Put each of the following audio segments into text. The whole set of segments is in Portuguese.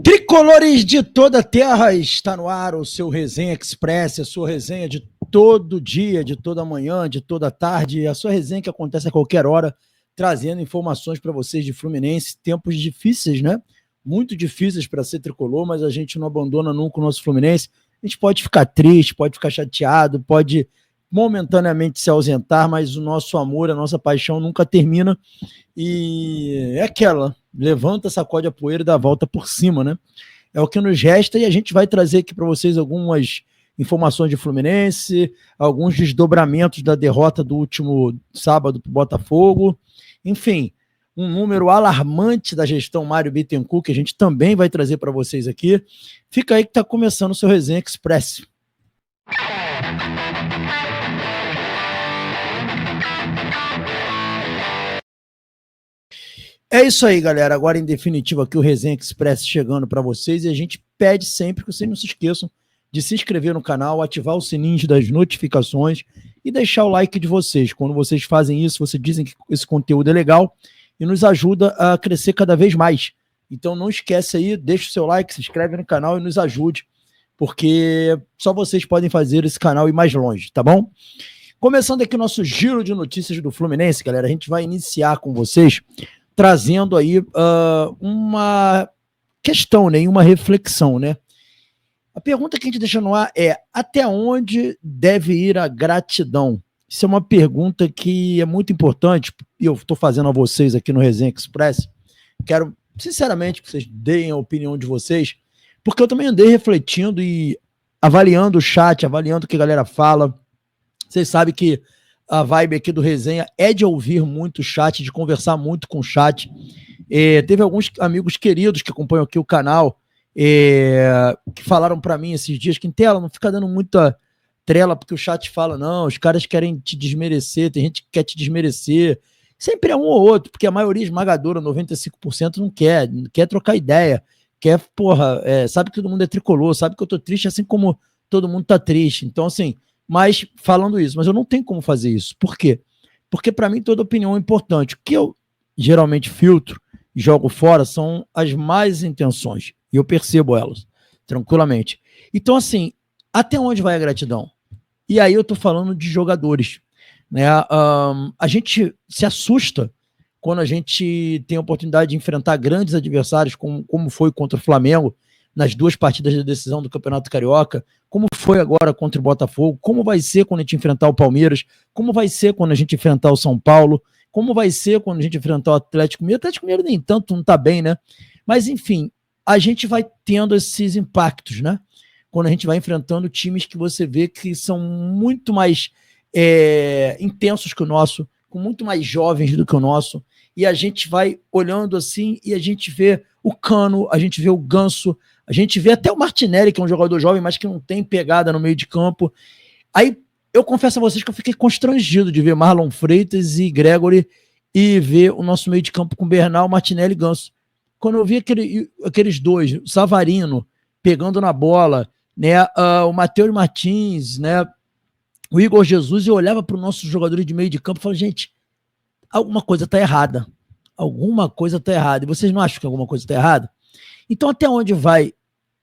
Tricolores de toda a terra, está no ar o seu Resenha Express, a sua resenha de todo dia, de toda manhã, de toda tarde, a sua resenha que acontece a qualquer hora, trazendo informações para vocês de Fluminense, tempos difíceis, né? Muito difíceis para ser tricolor, mas a gente não abandona nunca o nosso Fluminense. A gente pode ficar triste, pode ficar chateado, pode momentaneamente se ausentar, mas o nosso amor, a nossa paixão nunca termina. E é aquela, levanta, sacode a poeira e dá a volta por cima, né? É o que nos resta e a gente vai trazer aqui para vocês algumas informações de Fluminense, alguns desdobramentos da derrota do último sábado para o Botafogo, enfim, um número alarmante da gestão Mário Bittencourt que a gente também vai trazer para vocês aqui. Fica aí que está começando o seu Resenha Express. É isso aí, galera. Agora, em definitivo, aqui o Resenha Express chegando para vocês e a gente pede sempre que vocês não se esqueçam de se inscrever no canal, ativar o sininho das notificações e deixar o like de vocês. Quando vocês fazem isso, vocês dizem que esse conteúdo é legal e nos ajuda a crescer cada vez mais. Então não esquece aí, deixa o seu like, se inscreve no canal e nos ajude, porque só vocês podem fazer esse canal ir mais longe, tá bom? Começando aqui o nosso giro de notícias do Fluminense, galera, a gente vai iniciar com vocês trazendo aí uma questão, né, uma reflexão, né? A pergunta que a gente deixa no ar é: até onde deve ir a gratidão? Isso é uma pergunta que é muito importante e eu estou fazendo a vocês aqui no Resenha Express. Quero, sinceramente, que vocês deem a opinião de vocês, porque eu também andei refletindo e avaliando o chat, avaliando o que a galera fala. Vocês sabem que a vibe aqui do Resenha é de ouvir muito o chat, de conversar muito com o chat. Teve alguns amigos queridos que acompanham aqui o canal que falaram para mim esses dias que, em tela, não fica dando muita trela, porque o chat fala, não, os caras querem te desmerecer, tem gente que quer te desmerecer. Sempre é um ou outro, porque a maioria esmagadora, 95%, não quer trocar ideia, quer, sabe que todo mundo é tricolor, sabe que eu tô triste assim como todo mundo tá triste. Então, assim, mas falando isso, mas eu não tenho como fazer isso. Por quê? Porque para mim toda opinião é importante. O que eu geralmente filtro e jogo fora são as más intenções. E eu percebo elas, tranquilamente. Então, assim, até onde vai a gratidão? E aí eu tô falando de jogadores, né? A gente se assusta quando a gente tem a oportunidade de enfrentar grandes adversários, como foi contra o Flamengo, nas duas partidas de decisão do Campeonato Carioca, como foi agora contra o Botafogo, como vai ser quando a gente enfrentar o Palmeiras, como vai ser quando a gente enfrentar o São Paulo, como vai ser quando a gente enfrentar o Atlético Mineiro. O Atlético Mineiro nem tanto, não tá bem, né? Mas, enfim, a gente vai tendo esses impactos, né? Quando a gente vai enfrentando times que você vê que são muito mais intensos que o nosso, com muito mais jovens do que o nosso, e a gente vai olhando assim e a gente vê o Cano, a gente vê o Ganso, a gente vê até o Martinelli, que é um jogador jovem, mas que não tem pegada no meio de campo. Aí eu confesso a vocês que eu fiquei constrangido de ver Marlon Freitas e Gregory e ver o nosso meio de campo com Bernal, Martinelli e Ganso. Quando eu vi aqueles dois, o Savarino pegando na bola, né, o Matheus Martins, né, o Igor Jesus, eu olhava para os nossos jogadores de meio de campo e falava, gente, alguma coisa está errada. Alguma coisa está errada. E vocês não acham que alguma coisa está errada? Então, até onde vai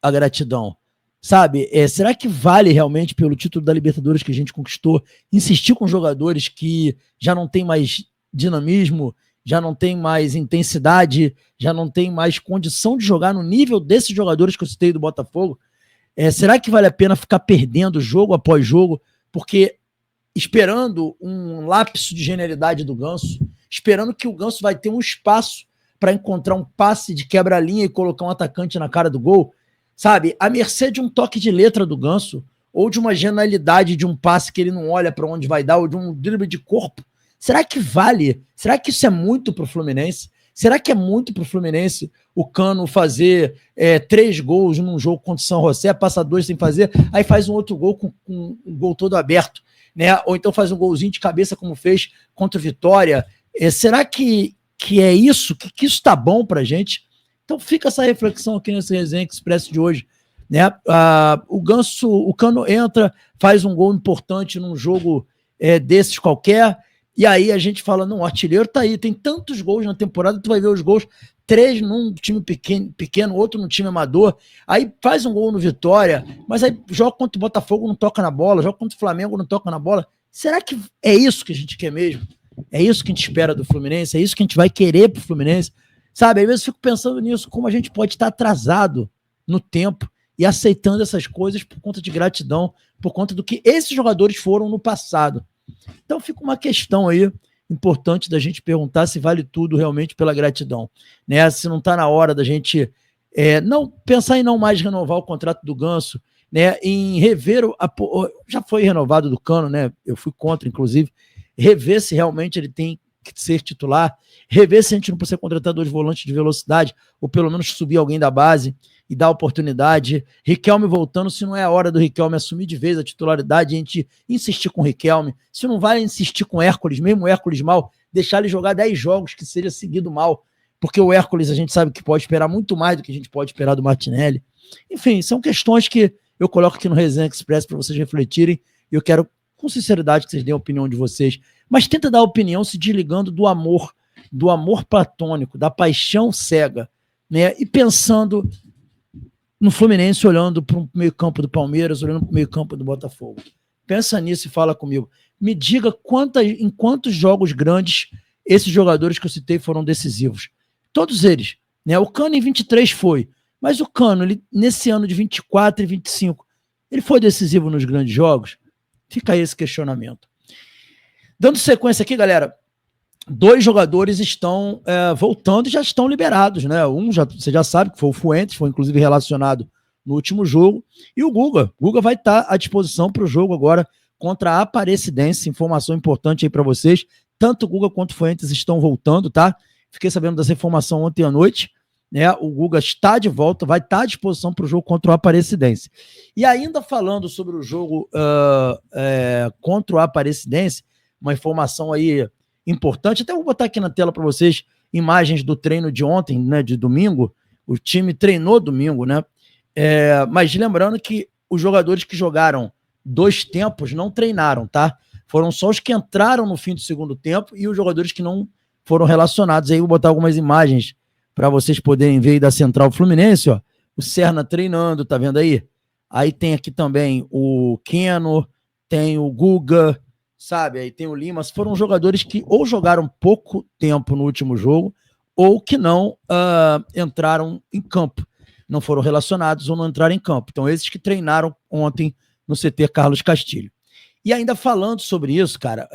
a gratidão? Sabe? Será que vale realmente, pelo título da Libertadores que a gente conquistou, insistir com jogadores que já não tem mais dinamismo, já não tem mais intensidade, já não tem mais condição de jogar no nível desses jogadores que eu citei do Botafogo? Será que vale a pena ficar perdendo jogo após jogo, porque esperando um lapso de genialidade do Ganso, esperando que o Ganso vai ter um espaço para encontrar um passe de quebra-linha e colocar um atacante na cara do gol, sabe? À mercê de um toque de letra do Ganso, ou de uma genialidade de um passe que ele não olha para onde vai dar, ou de um drible de corpo. Será que vale? Será que isso é muito para o Fluminense? Será que é muito para o Fluminense o Cano fazer 3 gols num jogo contra o São José, passa 2 sem fazer, aí faz um outro gol com um gol todo aberto, né? Ou então faz um golzinho de cabeça como fez contra o Vitória? Será que é isso? Que isso está bom para a gente? Então fica essa reflexão aqui nesse Resenha Express de hoje, né? O Cano entra, faz um gol importante num jogo desses qualquer, E aí a gente fala, não, o artilheiro tá aí, tem tantos gols na temporada, tu vai ver os gols, 3 num time pequeno, outro num time amador, aí faz um gol no Vitória, mas aí joga contra o Botafogo, não toca na bola, joga contra o Flamengo, não toca na bola. Será que é isso que a gente quer mesmo? É isso que a gente espera do Fluminense? É isso que a gente vai querer pro Fluminense? Sabe, às vezes eu fico pensando nisso, como a gente pode estar atrasado no tempo e aceitando essas coisas por conta de gratidão, por conta do que esses jogadores foram no passado. Então fica uma questão aí importante da gente perguntar se vale tudo realmente pela gratidão, né? Se não está na hora da gente não pensar em não mais renovar o contrato do Ganso, né? Em rever já foi renovado do Cano, né? Eu fui contra, inclusive, rever se realmente ele tem que ser titular, rever se a gente não precisa contratar 2 volantes de velocidade, ou pelo menos subir alguém da base e dar oportunidade. Riquelme voltando, se não é a hora do Riquelme assumir de vez a titularidade, a gente insistir com o Riquelme. Se não vai insistir com o Hércules, mesmo o Hércules mal, deixar ele jogar 10 jogos que seja seguido mal, porque o Hércules a gente sabe que pode esperar muito mais do que a gente pode esperar do Martinelli. Enfim, são questões que eu coloco aqui no Resenha Express para vocês refletirem, e eu quero com sinceridade que vocês deem a opinião de vocês, mas tenta dar a opinião se desligando do amor platônico, da paixão cega, né? E pensando no Fluminense, olhando para o meio-campo do Palmeiras, olhando para o meio-campo do Botafogo. Pensa nisso e fala comigo. Me diga em quantos jogos grandes esses jogadores que eu citei foram decisivos. Todos eles, né? O Cano em 23 foi, mas o Cano, nesse ano de 24 e 25, ele foi decisivo nos grandes jogos? Fica aí esse questionamento. Dando sequência aqui, galera, 2 jogadores estão voltando e já estão liberados, né? Você já sabe que foi o Fuentes, foi inclusive relacionado no último jogo, e o Guga. O Guga vai estar à disposição para o jogo agora contra a Aparecidense. Informação importante aí para vocês. Tanto o Guga quanto o Fuentes estão voltando, tá? Fiquei sabendo dessa informação ontem à noite, né? O Guga está de volta, vai estar à disposição para o jogo contra o Aparecidense. E ainda falando sobre o jogo contra o Aparecidense, uma informação aí importante, até vou botar aqui na tela para vocês imagens do treino de ontem, né, de domingo. O time treinou domingo, né? Mas lembrando que os jogadores que jogaram 2 tempos não treinaram, tá? Foram só os que entraram no fim do segundo tempo e os jogadores que não foram relacionados. Aí vou botar algumas imagens para vocês poderem ver aí da Central Fluminense, ó. O Serna treinando, tá vendo aí? Aí tem aqui também o Keno, tem o Guga, sabe? Aí tem o Lima. Foram jogadores que ou jogaram pouco tempo no último jogo ou que não entraram em campo. Não foram relacionados ou não entraram em campo. Então, esses que treinaram ontem no CT Carlos Castilho. E ainda falando sobre isso, cara,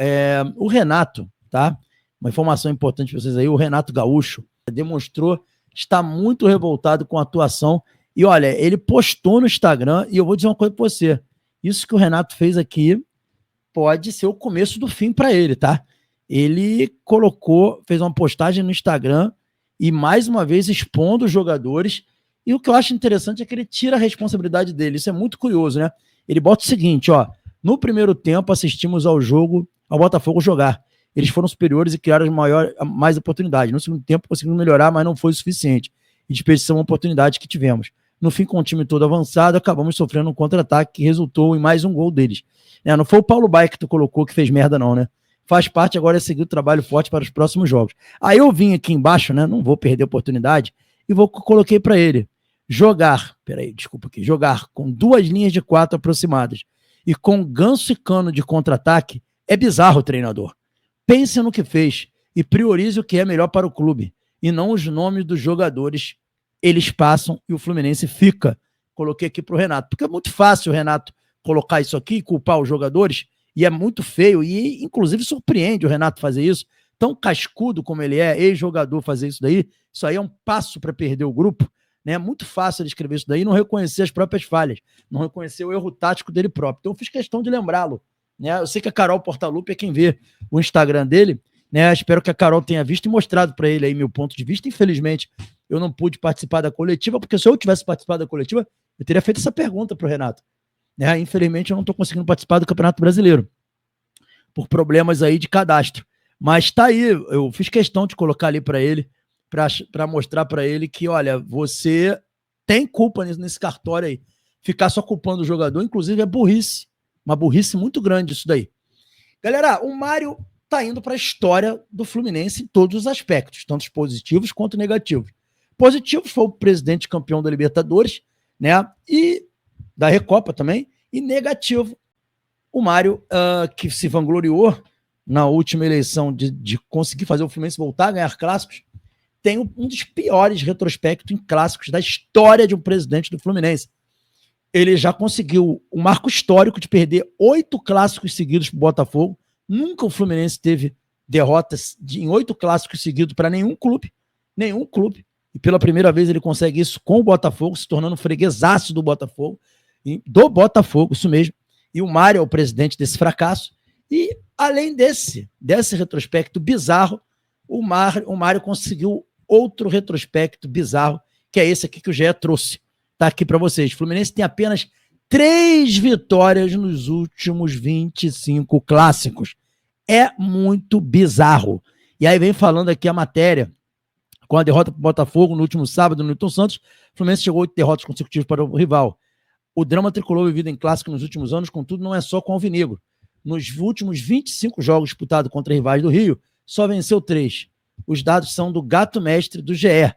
o Renato, tá? Uma informação importante para vocês aí, o Renato Gaúcho demonstrou estar muito revoltado com a atuação. E olha, ele postou no Instagram, e eu vou dizer uma coisa para você. Isso que o Renato fez aqui pode ser o começo do fim para ele, tá? Ele fez uma postagem no Instagram e mais uma vez expondo os jogadores. E o que eu acho interessante é que ele tira a responsabilidade dele. Isso é muito curioso, né? Ele bota o seguinte, ó. No primeiro tempo, assistimos ao Botafogo jogar. Eles foram superiores e criaram mais oportunidades. No segundo tempo, conseguimos melhorar, mas não foi o suficiente. E desperdiçamos a oportunidade que tivemos. No fim, com o time todo avançado, acabamos sofrendo um contra-ataque que resultou em mais um gol deles. Não foi o Paulo Baia que tu colocou que fez merda, não, né? Faz parte, agora é seguir o trabalho forte para os próximos jogos. Aí eu vim aqui embaixo, né? Não vou perder a oportunidade, e coloquei para ele. Jogar com 2 linhas de 4 aproximadas e com Ganso e Cano de contra-ataque é bizarro, treinador. Pense no que fez e priorize o que é melhor para o clube e não os nomes dos jogadores. Eles passam e o Fluminense fica. Coloquei aqui para o Renato, porque é muito fácil o Renato colocar isso aqui e culpar os jogadores, e é muito feio, e inclusive surpreende o Renato fazer isso, tão cascudo como ele é, ex-jogador, fazer isso daí. Isso aí é um passo para perder o grupo, né? É muito fácil ele escrever isso daí e não reconhecer as próprias falhas, não reconhecer o erro tático dele próprio. Então eu fiz questão de lembrá-lo, né? Eu sei que a Carol Portalupe é quem vê o Instagram dele, né? Espero que a Carol tenha visto e mostrado para ele aí meu ponto de vista. Infelizmente, eu não pude participar da coletiva, porque se eu tivesse participado da coletiva, eu teria feito essa pergunta para o Renato. Infelizmente, eu não estou conseguindo participar do Campeonato Brasileiro, por problemas aí de cadastro. Mas tá aí, eu fiz questão de colocar ali para ele, para mostrar para ele que, olha, você tem culpa nesse cartório aí. Ficar só culpando o jogador, inclusive, é burrice. Uma burrice muito grande isso daí. Galera, o Mário está indo para a história do Fluminense em todos os aspectos, tanto os positivos quanto os negativos. Positivos foi o presidente campeão da Libertadores, né? E da Recopa também. E negativo, o Mário, que se vangloriou na última eleição de conseguir fazer o Fluminense voltar a ganhar clássicos, tem um dos piores retrospectos em clássicos da história de um presidente do Fluminense. Ele já conseguiu o marco histórico de perder 8 clássicos seguidos para o Botafogo. Nunca o Fluminense teve derrotas em 8 clássicos seguidos para nenhum clube. Nenhum clube. E pela primeira vez ele consegue isso com o Botafogo, se tornando freguesaço do Botafogo. Isso mesmo. E o Mário é o presidente desse fracasso. E além desse retrospecto bizarro, o Mário conseguiu outro retrospecto bizarro, que é esse aqui que o GE trouxe. Tá aqui para vocês. O Fluminense tem apenas 3 vitórias nos últimos 25 clássicos. É muito bizarro. E aí vem falando aqui a matéria, com a derrota para o Botafogo no último sábado no Newton Santos, o Fluminense chegou a 8 derrotas consecutivas para o rival. O drama tricolor vivido em clássico nos últimos anos, contudo, não é só com o Alvinegro. Nos últimos 25 jogos disputados contra rivais do Rio, só venceu 3. Os dados são do Gato Mestre do GE.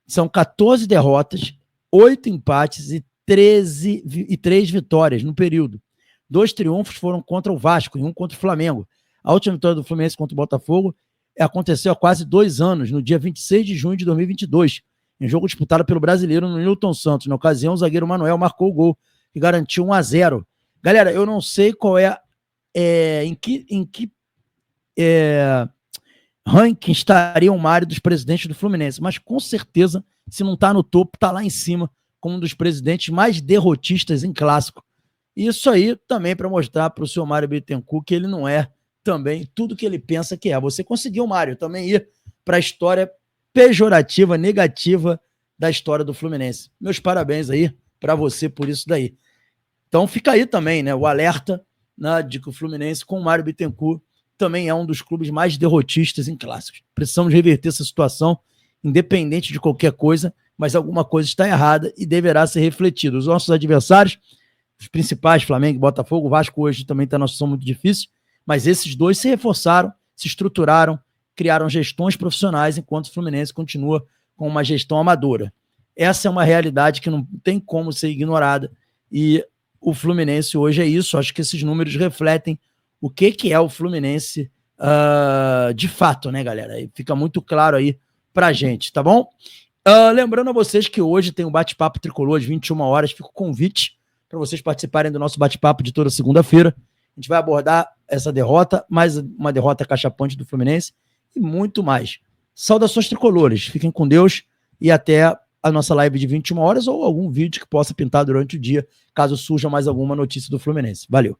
São 14 derrotas, 8 empates e 3 vitórias no período. 2 triunfos foram contra o Vasco e 1 contra o Flamengo. A última vitória do Fluminense contra o Botafogo aconteceu há quase 2 anos, no dia 26 de junho de 2022, em jogo disputado pelo brasileiro no Newton Santos. Na ocasião, o zagueiro Manuel marcou o gol e garantiu 1-0. Galera, eu não sei qual em que ranking estaria o Mário dos presidentes do Fluminense, mas com certeza, se não está no topo, está lá em cima, como um dos presidentes mais derrotistas em clássico. Isso aí também para mostrar para o senhor Mário Bittencourt que ele não é também tudo que ele pensa que é. Você conseguiu, Mário, também ir para a história pejorativa, negativa da história do Fluminense. Meus parabéns aí para você por isso daí. Então fica aí também, né, o alerta, né, de que o Fluminense com o Mário Bittencourt também é um dos clubes mais derrotistas em clássicos. Precisamos reverter essa situação, independente de qualquer coisa, mas alguma coisa está errada e deverá ser refletida. Os nossos adversários, os principais, Flamengo e Botafogo, o Vasco hoje também está numa situação muito difícil, mas esses dois se reforçaram, se estruturaram, criaram gestões profissionais, enquanto o Fluminense continua com uma gestão amadora. Essa é uma realidade que não tem como ser ignorada, e o Fluminense hoje é isso. Acho que esses números refletem o que é o Fluminense de fato, né, galera? E fica muito claro aí pra gente, tá bom? Lembrando a vocês que hoje tem o Bate-Papo Tricolor às 21 horas, fica o convite para vocês participarem do nosso bate-papo de toda segunda-feira. A gente vai abordar essa derrota, mais uma derrota cachapante do Fluminense e muito mais. Saudações tricolores, fiquem com Deus e até a nossa live de 21 horas ou algum vídeo que possa pintar durante o dia, caso surja mais alguma notícia do Fluminense. Valeu!